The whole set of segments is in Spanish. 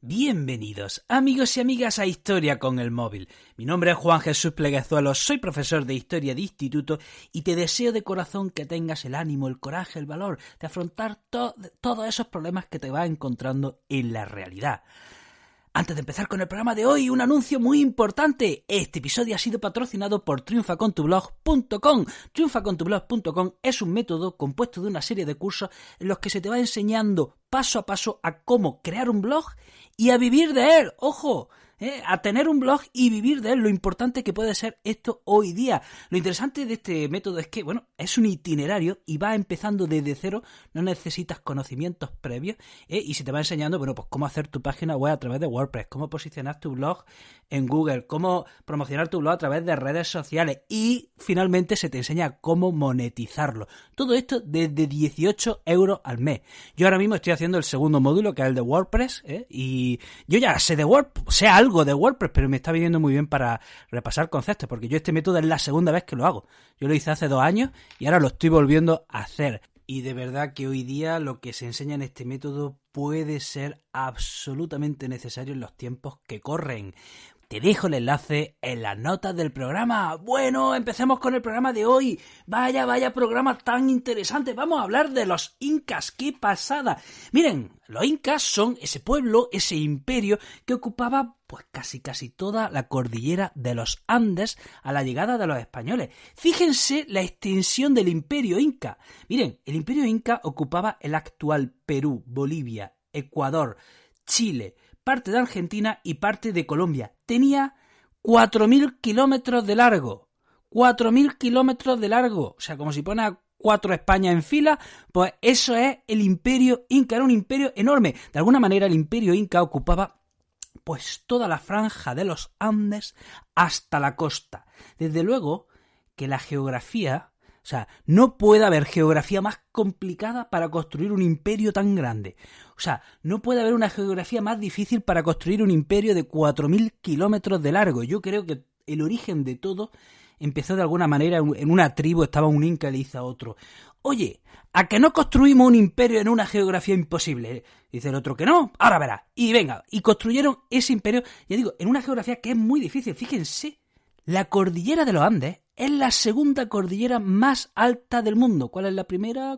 Bienvenidos, amigos y amigas, a Historia con el Móvil. Mi nombre es Juan Jesús Pleguezuelo, soy profesor de Historia de Instituto y te deseo de corazón que tengas el ánimo, el coraje, el valor de afrontar todos esos problemas que te vas encontrando en la realidad. Antes de empezar con el programa de hoy, un anuncio muy importante. Este episodio ha sido patrocinado por triunfacontublog.com. Triunfacontublog.com es un método compuesto de una serie de cursos en los que se te va enseñando paso a paso a cómo crear un blog y a vivir de él. ¡Ojo! A tener un blog y vivir de él, lo importante que puede ser esto hoy día. Lo interesante de este método es que, es un itinerario y va empezando desde cero, no necesitas conocimientos previos, y se te va enseñando, pues cómo hacer tu página web a través de WordPress, cómo posicionar tu blog en Google, cómo promocionar tu blog a través de redes sociales y finalmente se te enseña cómo monetizarlo. Todo esto desde 18 € al mes. Yo ahora mismo estoy haciendo el segundo módulo, que es el de WordPress, y yo ya sé de WordPress, sé algo de WordPress, pero me está viniendo muy bien para repasar conceptos, porque yo este método es la segunda vez que lo hago. Yo lo hice hace 2 años y ahora lo estoy volviendo a hacer. Y de verdad que hoy día lo que se enseña en este método puede ser absolutamente necesario en los tiempos que corren. Te dejo el enlace en las notas del programa. Bueno, empecemos con el programa de hoy. Vaya programa tan interesante. Vamos a hablar de los incas. ¡Qué pasada! Miren, los incas son ese pueblo, ese imperio que ocupaba pues casi toda la cordillera de los Andes a la llegada de los españoles. Fíjense la extensión del imperio inca. Miren, el imperio inca ocupaba el actual Perú, Bolivia, Ecuador, Chile, parte de Argentina y parte de Colombia. Tenía 4.000 kilómetros de largo. 4.000 kilómetros de largo. O sea, como si pone a 4 España en fila, pues eso es el imperio inca. Era un imperio enorme. De alguna manera el imperio inca ocupaba pues toda la franja de los Andes hasta la costa. Desde luego que la geografía, o sea, no puede haber geografía más complicada para construir un imperio tan grande. O sea, no puede haber una geografía más difícil para construir un imperio de 4.000 kilómetros de largo. Yo creo que el origen de todo empezó de alguna manera en una tribu, estaba un inca y le dice a otro: oye, ¿a que no construimos un imperio en una geografía imposible? Dice el otro que no, ahora verás. Y venga, y construyeron ese imperio, ya digo, en una geografía que es muy difícil. Fíjense, la cordillera de los Andes es la segunda cordillera más alta del mundo. ¿Cuál es la primera?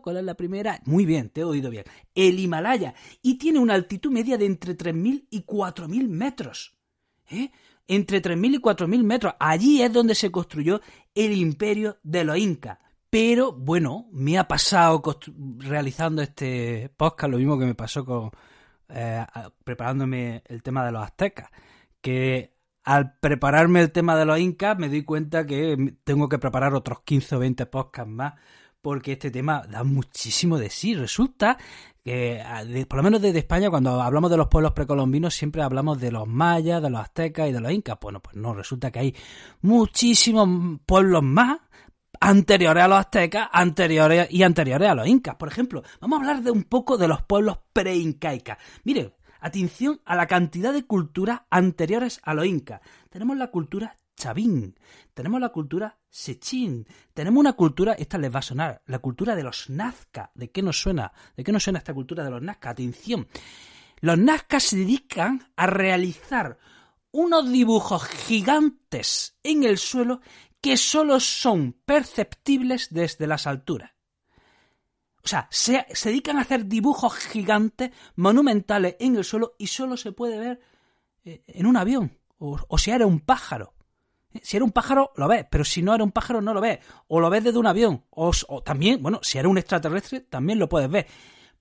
Muy bien, te he oído bien. El Himalaya. Y tiene una altitud media de entre 3.000 y 4.000 metros. Entre 3.000 y 4.000 metros. Allí es donde se construyó el imperio de los incas. Pero, bueno, me ha pasado realizando este podcast lo mismo que me pasó con preparándome el tema de los aztecas. Que al prepararme el tema de los incas me doy cuenta que tengo que preparar otros 15 o 20 podcasts más, porque este tema da muchísimo de sí. Resulta que, por lo menos desde España, cuando hablamos de los pueblos precolombinos, siempre hablamos de los mayas, de los aztecas y de los incas. Bueno, pues no, resulta que hay muchísimos pueblos más anteriores a los aztecas, anteriores a los incas. Por ejemplo, vamos a hablar de un poco de los pueblos preincaicas. Miren, atención a la cantidad de culturas anteriores a los incas. Tenemos la cultura chavín, tenemos la cultura sechín, tenemos una cultura, esta les va a sonar, la cultura de los nazca. ¿De qué nos suena? ¿De qué nos suena esta cultura de los nazca? Atención, los nazcas se dedican a realizar unos dibujos gigantes en el suelo que solo son perceptibles desde las alturas. O sea, se dedican a hacer dibujos gigantes, monumentales en el suelo y solo se puede ver en un avión o si era un pájaro. Si era un pájaro lo ves, pero si no era un pájaro no lo ves. O lo ves desde un avión. O también, si era un extraterrestre también lo puedes ver.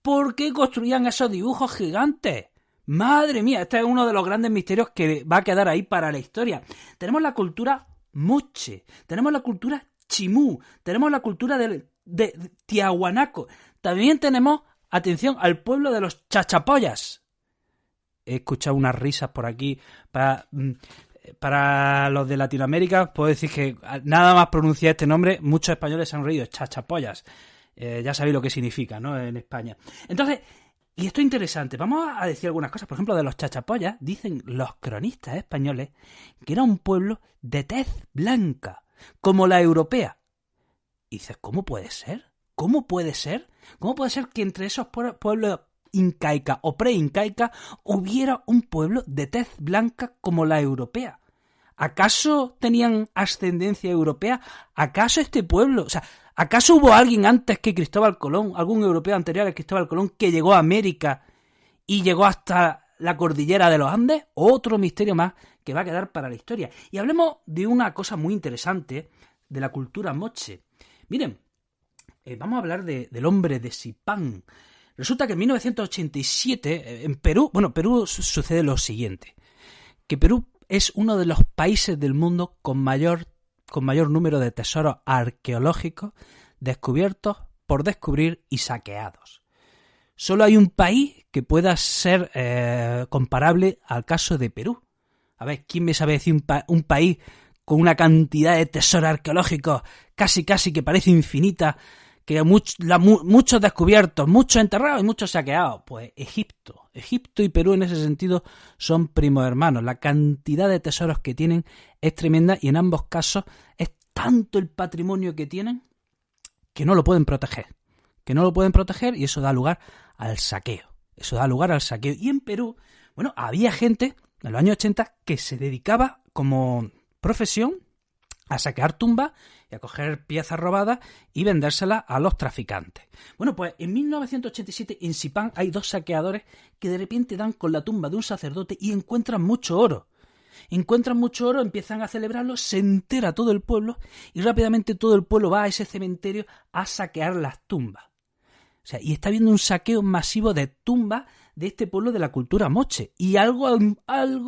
¿Por qué construían esos dibujos gigantes? Madre mía, este es uno de los grandes misterios que va a quedar ahí para la historia. Tenemos la cultura moche, tenemos la cultura chimú, tenemos la cultura de Tiahuanaco. También tenemos, atención, al pueblo de los chachapoyas. He escuchado unas risas por aquí. Para los de Latinoamérica puedo decir que nada más pronunciar este nombre, muchos españoles se han reído. Chachapoyas. Ya sabéis lo que significa, ¿no? En España. Entonces, y esto es interesante, vamos a decir algunas cosas. Por ejemplo, de los chachapoyas, dicen los cronistas españoles que era un pueblo de tez blanca, como la europea. Y dices, ¿cómo puede ser? ¿Cómo puede ser? ¿Cómo puede ser que entre esos pueblos incaica o pre-incaica hubiera un pueblo de tez blanca como la europea. ¿Acaso tenían ascendencia europea? ¿Acaso este pueblo, acaso hubo alguien antes que Cristóbal Colón, algún europeo anterior a Cristóbal Colón que llegó a América y llegó hasta la cordillera de los Andes? Otro misterio más que va a quedar para la historia. Y hablemos de una cosa muy interesante de la cultura moche. Miren, vamos a hablar del hombre de Zipán. Resulta que en 1987 en Perú, Perú sucede lo siguiente, que Perú es uno de los países del mundo con mayor número de tesoros arqueológicos descubiertos, por descubrir y saqueados. Solo hay un país que pueda ser comparable al caso de Perú. A ver, ¿quién me sabe decir un país con una cantidad de tesoros arqueológicos casi que parece infinita, que muchos descubiertos, muchos enterrados y muchos saqueados? Pues Egipto. Egipto y Perú en ese sentido son primos hermanos. La cantidad de tesoros que tienen es tremenda y en ambos casos es tanto el patrimonio que tienen que no lo pueden proteger. Y eso da lugar al saqueo. Y en Perú, había gente en los años 80 que se dedicaba como profesión a saquear tumbas y a coger piezas robadas y vendérselas a los traficantes. Pues en 1987 en Zipán hay dos saqueadores que de repente dan con la tumba de un sacerdote y encuentran mucho oro. Empiezan a celebrarlo, se entera todo el pueblo y rápidamente todo el pueblo va a ese cementerio a saquear las tumbas. Y está habiendo un saqueo masivo de tumbas de este pueblo de la cultura moche. Y algo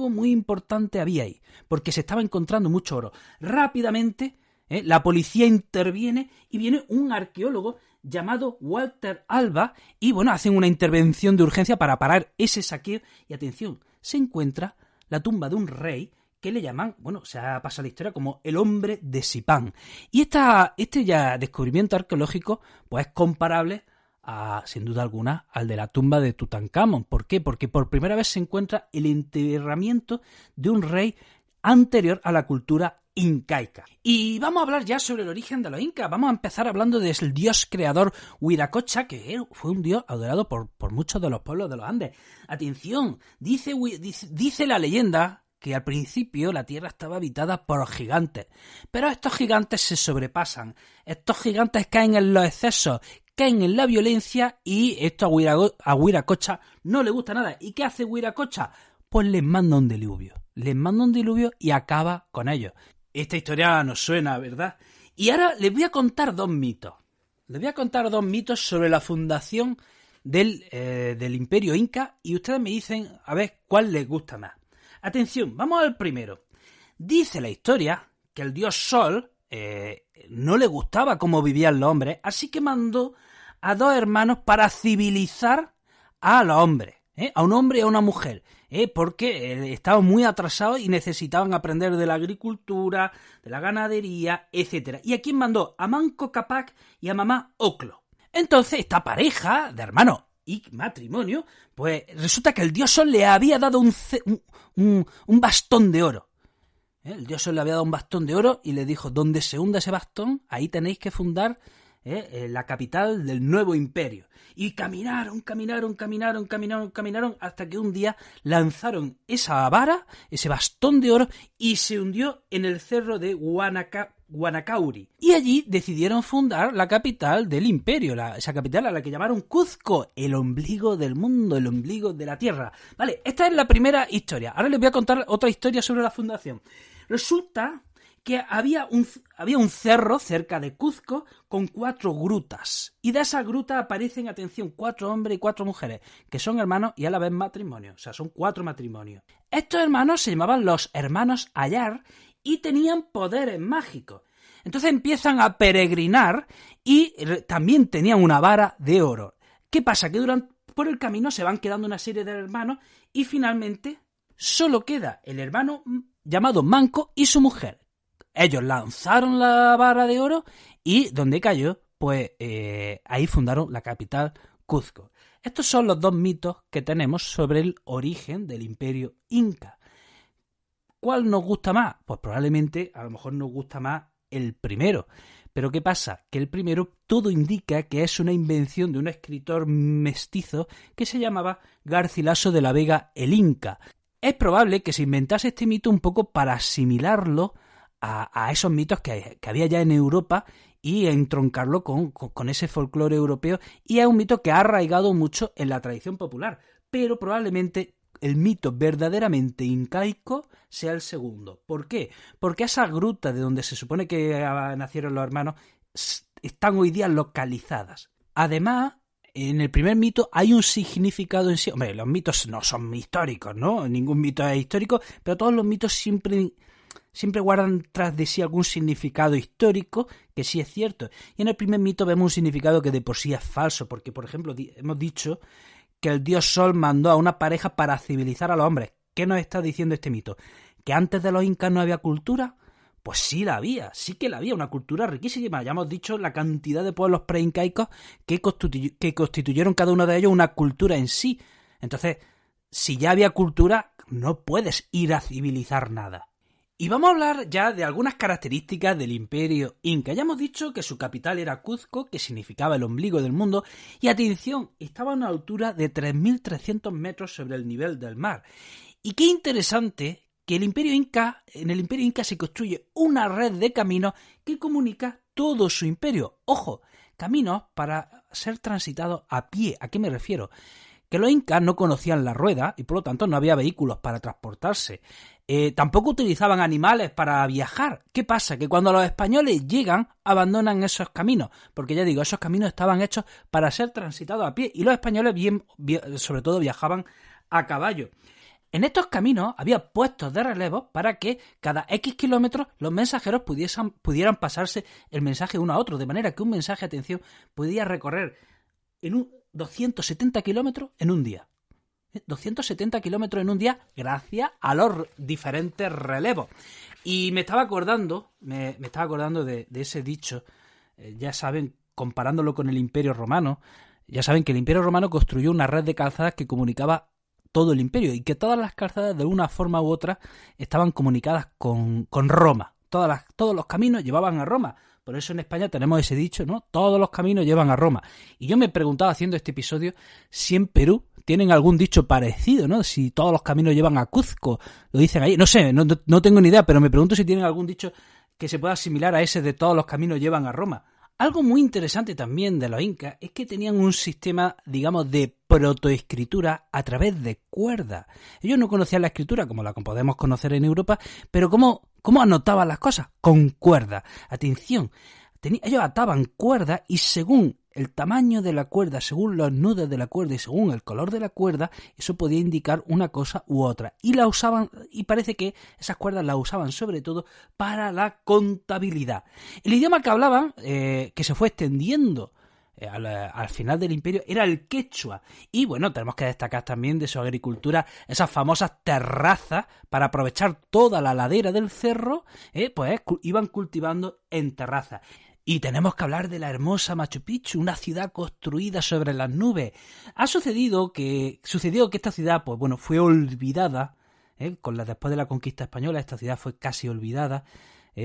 muy importante había ahí, porque se estaba encontrando mucho oro. Rápidamente, la policía interviene y viene un arqueólogo llamado Walter Alba y, hacen una intervención de urgencia para parar ese saqueo. Y atención, se encuentra la tumba de un rey que le llaman, se ha pasado la historia como el hombre de Zipán. Y este ya descubrimiento arqueológico, pues es comparable sin duda alguna, al de la tumba de Tutankamón. ¿Por qué? Porque por primera vez se encuentra el enterramiento de un rey anterior a la cultura incaica. Y vamos a hablar ya sobre el origen de los incas. Vamos a empezar hablando del dios creador Huiracocha, que fue un dios adorado por muchos de los pueblos de los Andes. Atención, dice la leyenda que al principio la tierra estaba habitada por gigantes, pero estos gigantes se sobrepasan. Estos gigantes caen en los excesos, caen en la violencia y esto a Huiracocha no le gusta nada. ¿Y qué hace Huiracocha? Pues les manda un diluvio. Y acaba con ellos. Esta historia nos suena, ¿verdad? Y ahora les voy a contar dos mitos. Sobre la fundación del Imperio Inca y ustedes me dicen a ver cuál les gusta más. Atención, vamos al primero. Dice la historia que el dios Sol no le gustaba cómo vivían los hombres, así que mandó a dos hermanos para civilizar a los hombres, a un hombre y a una mujer, porque estaban muy atrasados y necesitaban aprender de la agricultura, de la ganadería, etc. ¿Y a quién mandó? A Manco Cápac y a Mamá Oclo. Entonces esta pareja de hermanos y matrimonio, pues resulta que el dios Sol le había dado un bastón de oro. El dios Sol le había dado un bastón de oro y le dijo, donde se hunda ese bastón, ahí tenéis que fundar la capital del nuevo imperio. Y caminaron hasta que un día lanzaron esa vara, ese bastón de oro, y se hundió en el cerro de Guanacauri. Y allí decidieron fundar la capital del imperio, esa capital a la que llamaron Cuzco, el ombligo del mundo, el ombligo de la tierra. Vale, esta es la primera historia. Ahora les voy a contar otra historia sobre la fundación. Resulta que había un cerro cerca de Cuzco con 4 grutas. Y de esas grutas aparecen, atención, 4 hombres y 4 mujeres, que son hermanos y a la vez matrimonios. O sea, son 4 matrimonios. Estos hermanos se llamaban los hermanos Ayar y tenían poderes mágicos. Entonces empiezan a peregrinar y también tenían una vara de oro. ¿Qué pasa? Que por el camino se van quedando una serie de hermanos y finalmente solo queda el hermano llamado Manco y su mujer. Ellos lanzaron la vara de oro y donde cayó, pues ahí fundaron la capital Cuzco. Estos son los dos mitos que tenemos sobre el origen del imperio inca. ¿Cuál nos gusta más? Pues probablemente a lo mejor nos gusta más el primero. Pero ¿qué pasa? Que el primero todo indica que es una invención de un escritor mestizo que se llamaba Garcilaso de la Vega el Inca. Es probable que se inventase este mito un poco para asimilarlo a esos mitos que había ya en Europa y entroncarlo con ese folclore europeo, y es un mito que ha arraigado mucho en la tradición popular, pero probablemente el mito verdaderamente incaico sea el segundo. ¿Por qué? Porque esas grutas de donde se supone que nacieron los hermanos están hoy día localizadas. Además, en el primer mito hay un significado en sí. Hombre, los mitos no son históricos, ¿no? Ningún mito es histórico, pero todos los mitos siempre guardan tras de sí algún significado histórico que sí es cierto. Y en el primer mito vemos un significado que de por sí es falso, porque, por ejemplo, hemos dicho que el dios Sol mandó a una pareja para civilizar a los hombres. ¿Qué nos está diciendo este mito? ¿Que antes de los incas no había cultura? Pues sí la había, sí que la había, una cultura riquísima. Ya hemos dicho la cantidad de pueblos preincaicos que constituyeron cada uno de ellos una cultura en sí. Entonces, si ya había cultura, no puedes ir a civilizar nada. Y vamos a hablar ya de algunas características del imperio inca. Ya hemos dicho que su capital era Cuzco, que significaba el ombligo del mundo, y atención, estaba a una altura de 3.300 metros sobre el nivel del mar. Y qué interesante que en el imperio inca se construye una red de caminos que comunica todo su imperio. Ojo, caminos para ser transitados a pie. ¿A qué me refiero? Que los incas no conocían la rueda y por lo tanto no había vehículos para transportarse. Tampoco utilizaban animales para viajar. ¿Qué pasa? Que cuando los españoles llegan, abandonan esos caminos, porque ya digo, esos caminos estaban hechos para ser transitados a pie, y los españoles sobre todo viajaban a caballo. En estos caminos había puestos de relevo para que cada X kilómetros los mensajeros pudieran pasarse el mensaje uno a otro, de manera que un mensaje, atención, podía recorrer en 270 kilómetros en un día. 270 kilómetros en un día gracias a los diferentes relevos. Y me estaba acordando de ese dicho, ya saben, comparándolo con el Imperio Romano, ya saben que el Imperio Romano construyó una red de calzadas que comunicaba todo el imperio y que todas las calzadas de una forma u otra estaban comunicadas con Roma. Todos los caminos llevaban a Roma. Por eso en España tenemos ese dicho, ¿no? Todos los caminos llevan a Roma. Y yo me preguntaba haciendo este episodio si en Perú tienen algún dicho parecido, ¿no? Si todos los caminos llevan a Cuzco, lo dicen ahí. No sé, no tengo ni idea, pero me pregunto si tienen algún dicho que se pueda asimilar a ese de todos los caminos llevan a Roma. Algo muy interesante también de los incas es que tenían un sistema, digamos, de protoescritura a través de cuerdas. Ellos no conocían la escritura como la podemos conocer en Europa, pero ¿cómo anotaban las cosas? Con cuerdas. Atención, ellos ataban cuerdas y según el tamaño de la cuerda, según los nudos de la cuerda y según el color de la cuerda, eso podía indicar una cosa u otra. Y la usaban, y parece que esas cuerdas las usaban sobre todo para la contabilidad. El idioma que hablaban, que se fue extendiendo al final del imperio, era el quechua. Y bueno, tenemos que destacar también de su agricultura esas famosas terrazas para aprovechar toda la ladera del cerro, pues iban cultivando en terrazas. Y tenemos que hablar de la hermosa Machu Picchu, una ciudad construida sobre las nubes. Sucedió que esta ciudad, pues bueno, fue olvidada, después de la conquista española, esta ciudad fue casi olvidada,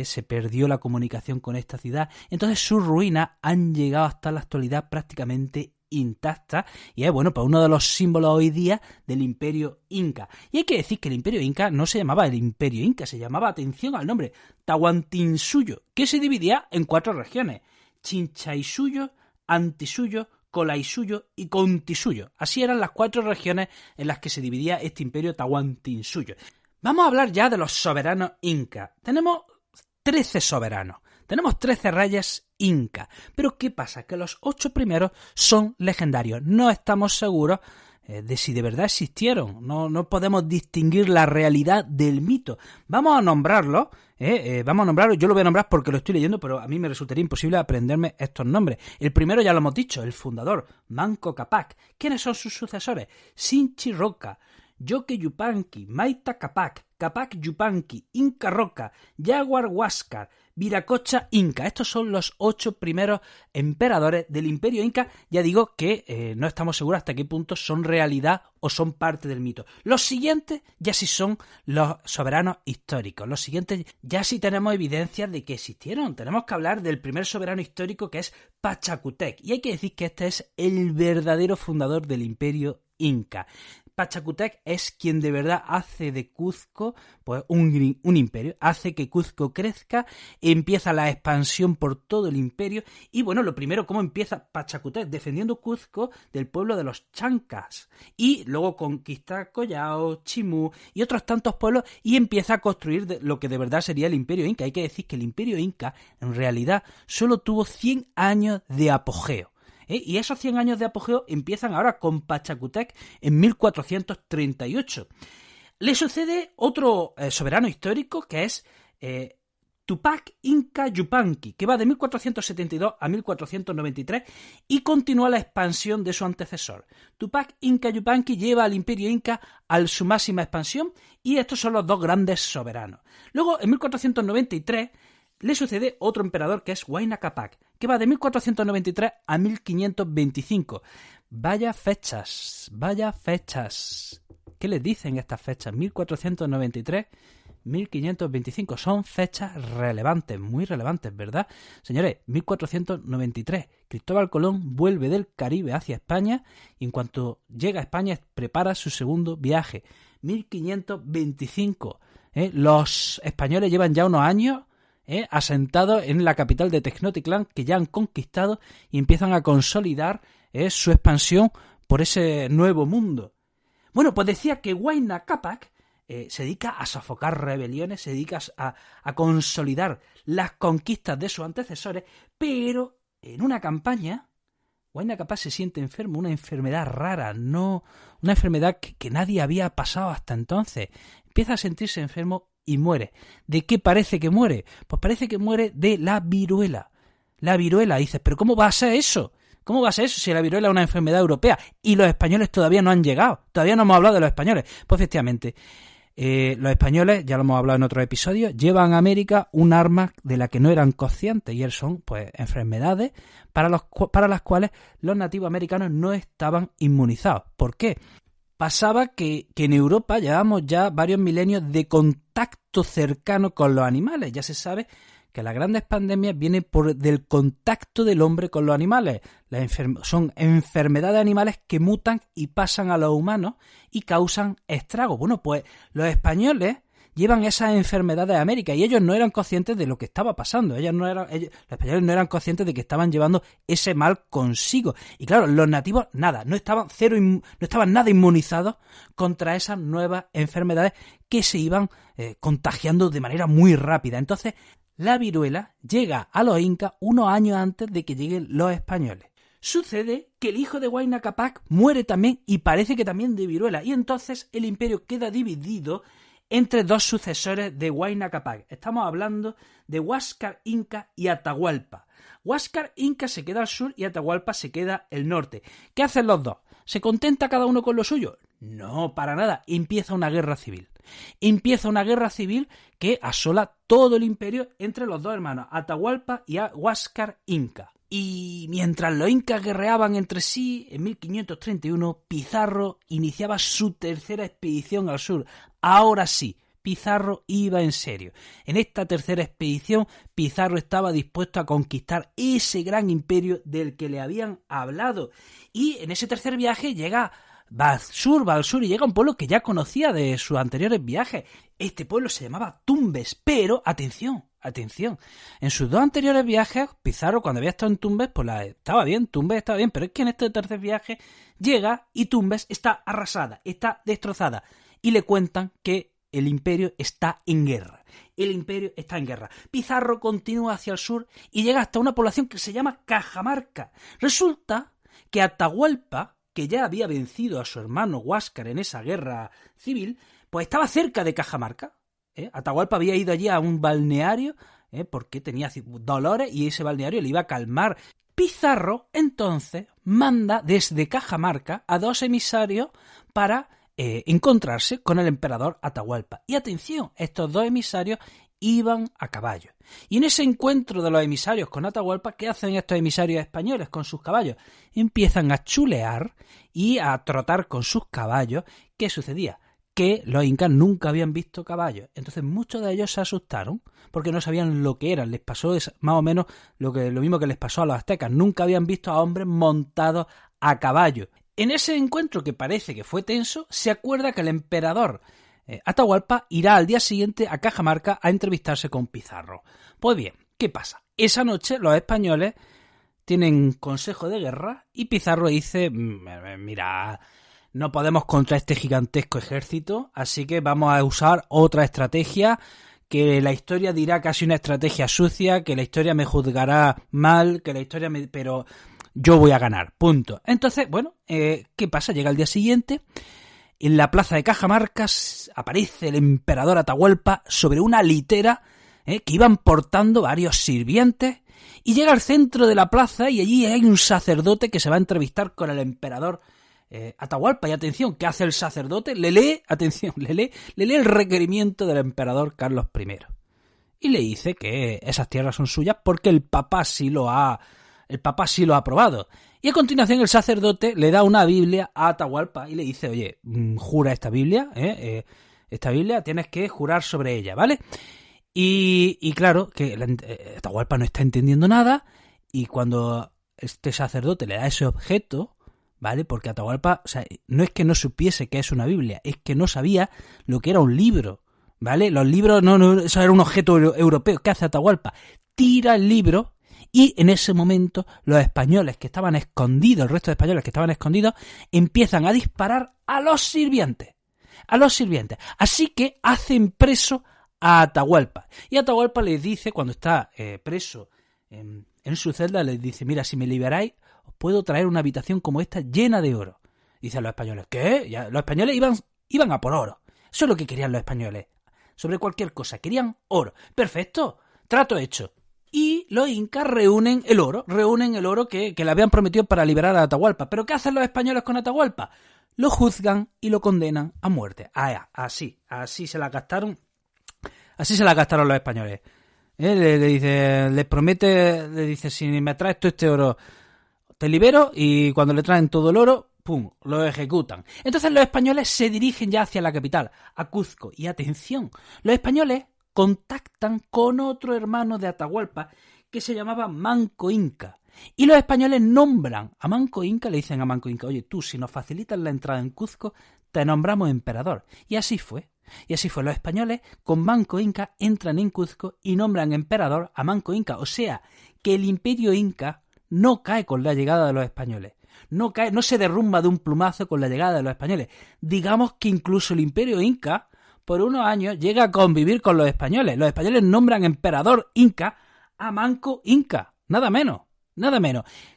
se perdió la comunicación con esta ciudad. Entonces sus ruinas han llegado hasta la actualidad prácticamente intacta y es pues uno de los símbolos hoy día del imperio inca. Y hay que decir que el imperio inca no se llamaba el imperio inca, se llamaba, atención al nombre, Tahuantinsuyo, que se dividía en 4 regiones: Chinchaysuyo, Antisuyo, Colaisuyo y Contisuyo. Así eran las 4 regiones en las que se dividía este imperio Tahuantinsuyo. Vamos a hablar ya de los soberanos incas. Tenemos 13 soberanos. Tenemos 13 reyes incas. Pero ¿qué pasa? Que los 8 primeros son legendarios. No estamos seguros de si de verdad existieron. No podemos distinguir la realidad del mito. Vamos a nombrarlos. Yo lo voy a nombrar porque lo estoy leyendo, pero a mí me resultaría imposible aprenderme estos nombres. El primero ya lo hemos dicho, el fundador, Manco Cápac. ¿Quiénes son sus sucesores? Sinchi Roca, Yoque Yupanqui, Maita Cápac, Cápac Yupanqui, Inca Roca, Yaguar Huáscar, Viracocha Inca. Estos son los 8 primeros emperadores del Imperio Inca. Ya digo que no estamos seguros hasta qué punto son realidad o son parte del mito. Los siguientes ya sí son los soberanos históricos. Los siguientes ya sí tenemos evidencias de que existieron. Tenemos que hablar del primer soberano histórico, que es Pachacútec. Y hay que decir que este es el verdadero fundador del Imperio Inca. Pachacútec es quien de verdad hace de Cuzco pues un imperio, hace que Cuzco crezca, empieza la expansión por todo el imperio. Y bueno, lo primero, ¿cómo empieza Pachacútec? Defendiendo Cuzco del pueblo de los chancas, y luego conquista Collao, Chimú y otros tantos pueblos, y empieza a construir lo que de verdad sería el Imperio Inca. Hay que decir que el Imperio Inca en realidad solo tuvo 100 años de apogeo. Y esos 100 años de apogeo empiezan ahora con Pachacútec en 1438. Le sucede otro soberano histórico, que es Tupac Inca Yupanqui, que va de 1472 a 1493 y continúa la expansión de su antecesor. Tupac Inca Yupanqui lleva al Imperio Inca a su máxima expansión, y estos son los dos grandes soberanos. Luego, en 1493, le sucede otro emperador, que es Huayna Capac, que va de 1493 a 1525. Vaya fechas. ¿Qué les dicen estas fechas? 1493, 1525. Son fechas relevantes, muy relevantes, ¿verdad? Señores, 1493. Cristóbal Colón vuelve del Caribe hacia España, y en cuanto llega a España prepara su segundo viaje. 1525. Los españoles llevan ya unos años asentados en la capital de Tenochtitlán, que ya han conquistado, y empiezan a consolidar su expansión por ese nuevo mundo. Bueno, pues decía que Huayna Capac se dedica a sofocar rebeliones, se dedica a consolidar las conquistas de sus antecesores, pero en una campaña Huayna Capac se siente enfermo, una enfermedad rara, no una enfermedad que nadie había pasado hasta entonces. Empieza a sentirse enfermo y muere. ¿De qué parece que muere? Pues parece que muere de la viruela. La viruela, dices, ¿pero cómo va a ser eso? ¿Cómo va a ser eso si la viruela es una enfermedad europea y los españoles todavía no han llegado? Todavía no hemos hablado de los españoles. Pues efectivamente, los españoles, ya lo hemos hablado en otros episodios, llevan a América un arma de la que no eran conscientes, y son pues enfermedades para las cuales los nativos americanos no estaban inmunizados. ¿Por qué? Pasaba que en Europa llevamos ya varios milenios de contacto cercano con los animales. Ya se sabe que las grandes pandemias vienen del contacto del hombre con los animales. Son enfermedades animales que mutan y pasan a los humanos y causan estragos. Bueno, pues los españoles llevan esas enfermedades a América, y ellos no eran conscientes de lo que estaba pasando. Los españoles no eran conscientes de que estaban llevando ese mal consigo. Y claro, los nativos nada, no estaban nada inmunizados contra esas nuevas enfermedades que se iban contagiando de manera muy rápida. Entonces, la viruela llega a los incas unos años antes de que lleguen los españoles. Sucede que el hijo de Huayna Capac muere también, y parece que también de viruela, y entonces el imperio queda dividido entre dos sucesores de Huayna Capac. Estamos hablando de Huáscar Inca y Atahualpa. Huáscar Inca se queda al sur y Atahualpa se queda al norte. ¿Qué hacen los dos? ¿Se contenta cada uno con lo suyo? No, para nada. Empieza una guerra civil. Empieza una guerra civil que asola todo el imperio entre los dos hermanos, Atahualpa y Huáscar Inca. Y mientras los incas guerreaban entre sí, en 1531 Pizarro iniciaba su tercera expedición al sur. Ahora sí, Pizarro iba en serio. En esta tercera expedición, Pizarro estaba dispuesto a conquistar ese gran imperio del que le habían hablado. Y en ese tercer viaje va al sur y llega a un pueblo que ya conocía de sus anteriores viajes. Este pueblo se llamaba Tumbes, pero atención, en sus dos anteriores viajes, Pizarro, cuando había estado en Tumbes, pues Tumbes estaba bien, pero es que en este tercer viaje llega y Tumbes está arrasada, está destrozada, y le cuentan que el imperio está en guerra. Pizarro continúa hacia el sur y llega hasta una población que se llama Cajamarca. Resulta que Atahualpa, que ya había vencido a su hermano Huáscar en esa guerra civil, pues estaba cerca de Cajamarca. Atahualpa había ido allí a un balneario porque tenía dolores y ese balneario le iba a calmar. Pizarro entonces manda desde Cajamarca a dos emisarios para encontrarse con el emperador Atahualpa. Y atención, estos dos emisarios iban a caballo. Y en ese encuentro de los emisarios con Atahualpa, ¿qué hacen estos emisarios españoles con sus caballos? Empiezan a chulear y a trotar con sus caballos. ¿Qué sucedía? Que los incas nunca habían visto caballos. Entonces muchos de ellos se asustaron porque no sabían lo que eran. Les pasó más o menos lo mismo que les pasó a los aztecas. Nunca habían visto a hombres montados a caballo. En ese encuentro, que parece que fue tenso, se acuerda que el emperador Atahualpa irá al día siguiente a Cajamarca a entrevistarse con Pizarro. Pues bien, ¿qué pasa? Esa noche los españoles tienen consejo de guerra y Pizarro dice: mira, no podemos contra este gigantesco ejército, así que vamos a usar otra estrategia, que la historia dirá casi una estrategia sucia, que la historia me juzgará mal, que la historia pero yo voy a ganar, punto. Entonces, bueno, ¿qué pasa? Llega el día siguiente, en la plaza de Cajamarca aparece el emperador Atahualpa sobre una litera que iban portando varios sirvientes, y llega al centro de la plaza y allí hay un sacerdote que se va a entrevistar con el emperador Atahualpa. Y atención, ¿qué hace el sacerdote? Le lee el requerimiento del emperador Carlos I. Y le dice que esas tierras son suyas porque el Papa sí lo ha aprobado. Y a continuación el sacerdote le da una Biblia a Atahualpa y le dice: oye, jura esta Biblia, tienes que jurar sobre ella, ¿vale? Y claro, que Atahualpa no está entendiendo nada, y cuando este sacerdote le da ese objeto, ¿vale? Porque Atahualpa, o sea, no es que no supiese que es una Biblia, es que no sabía lo que era un libro, ¿vale? Los libros, no, eso era un objeto europeo. ¿Qué hace Atahualpa? Tira el libro. Y en ese momento los españoles que estaban escondidos, el resto de españoles que estaban escondidos, empiezan a disparar a los sirvientes. Así que hacen preso a Atahualpa. Y Atahualpa les dice, cuando está preso en su celda, les dice: mira, si me liberáis, os puedo traer una habitación como esta llena de oro. Dicen los españoles: ¿qué? Los españoles iban a por oro. Eso es lo que querían los españoles. Sobre cualquier cosa, querían oro. Perfecto, trato hecho. Y los incas reúnen el oro que le habían prometido para liberar a Atahualpa. ¿Pero qué hacen los españoles con Atahualpa? Lo juzgan y lo condenan a muerte. Así se la gastaron los españoles. Le dice: si me traes todo este oro, te libero. Y cuando le traen todo el oro, ¡pum!, lo ejecutan. Entonces los españoles se dirigen ya hacia la capital, a Cuzco. Y atención, los españoles contactan con otro hermano de Atahualpa que se llamaba Manco Inca. Y los españoles nombran a Manco Inca, le dicen a Manco Inca: oye, tú, si nos facilitas la entrada en Cuzco, te nombramos emperador. Y así fue. Los españoles con Manco Inca entran en Cuzco y nombran emperador a Manco Inca. O sea, que el imperio inca no cae con la llegada de los españoles. No se derrumba de un plumazo con la llegada de los españoles. Digamos que incluso el imperio inca, por unos años, llega a convivir con los españoles. Los españoles nombran emperador inca a Manco Inca. Nada menos.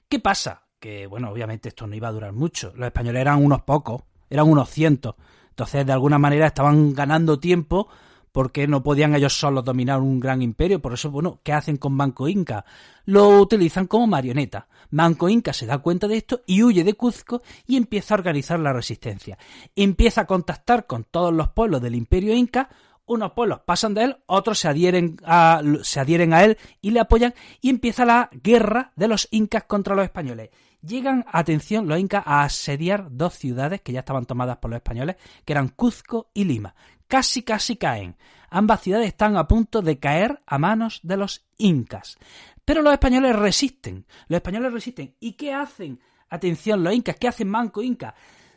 ¿Qué pasa? Que, bueno, obviamente esto no iba a durar mucho. Los españoles eran unos pocos, eran unos cientos. Entonces, de alguna manera, estaban ganando tiempo porque no podían ellos solos dominar un gran imperio. Por eso, bueno, ¿qué hacen con Manco Inca? Lo utilizan como marioneta. Manco Inca se da cuenta de esto y huye de Cuzco y empieza a organizar la resistencia. Empieza a contactar con todos los pueblos del imperio inca. Unos pueblos pasan de él, otros se adhieren a él y le apoyan, y empieza la guerra de los incas contra los españoles. Llegan, atención, los incas a asediar dos ciudades que ya estaban tomadas por los españoles, que eran Cuzco y Lima. Casi caen. Ambas ciudades están a punto de caer a manos de los incas. Pero los españoles resisten. ¿Y qué hacen? Atención, los incas, ¿qué hacen Manco Inca?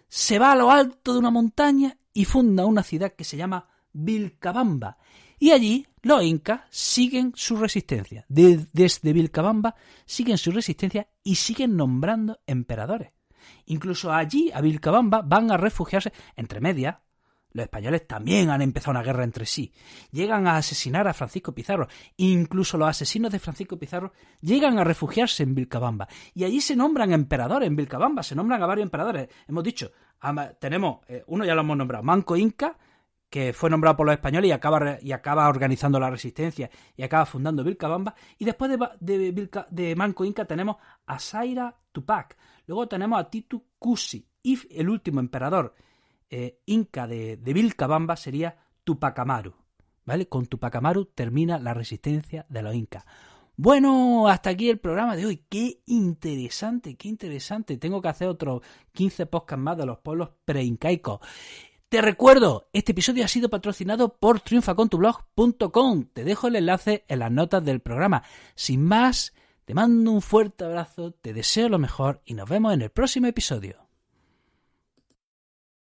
Se va a lo alto de una montaña y funda una ciudad que se llama Vilcabamba. Y allí los incas siguen su resistencia. Desde Vilcabamba siguen su resistencia y siguen nombrando emperadores. Incluso allí, a Vilcabamba, van a refugiarse. Entre medias, los españoles también han empezado una guerra entre sí. Llegan a asesinar a Francisco Pizarro. Incluso los asesinos de Francisco Pizarro llegan a refugiarse en Vilcabamba. Y allí se nombran emperadores. En Vilcabamba se nombran a varios emperadores. Hemos dicho, tenemos, uno ya lo hemos nombrado, Manco Inca, que fue nombrado por los españoles y acaba organizando la resistencia y acaba fundando Vilcabamba. Y después de Manco Inca tenemos a Zaira Tupac. Luego tenemos a Titu Cusi. Y el último emperador inca de Vilcabamba sería Tupac Amaru. ¿vale? Con Tupac Amaru termina la resistencia de los incas. Bueno, hasta aquí el programa de hoy. Qué interesante, qué interesante. Tengo que hacer otros 15 podcasts más de los pueblos preincaicos. Te recuerdo, este episodio ha sido patrocinado por triunfacontublog.com. Te dejo el enlace en las notas del programa. Sin más, te mando un fuerte abrazo, te deseo lo mejor y nos vemos en el próximo episodio.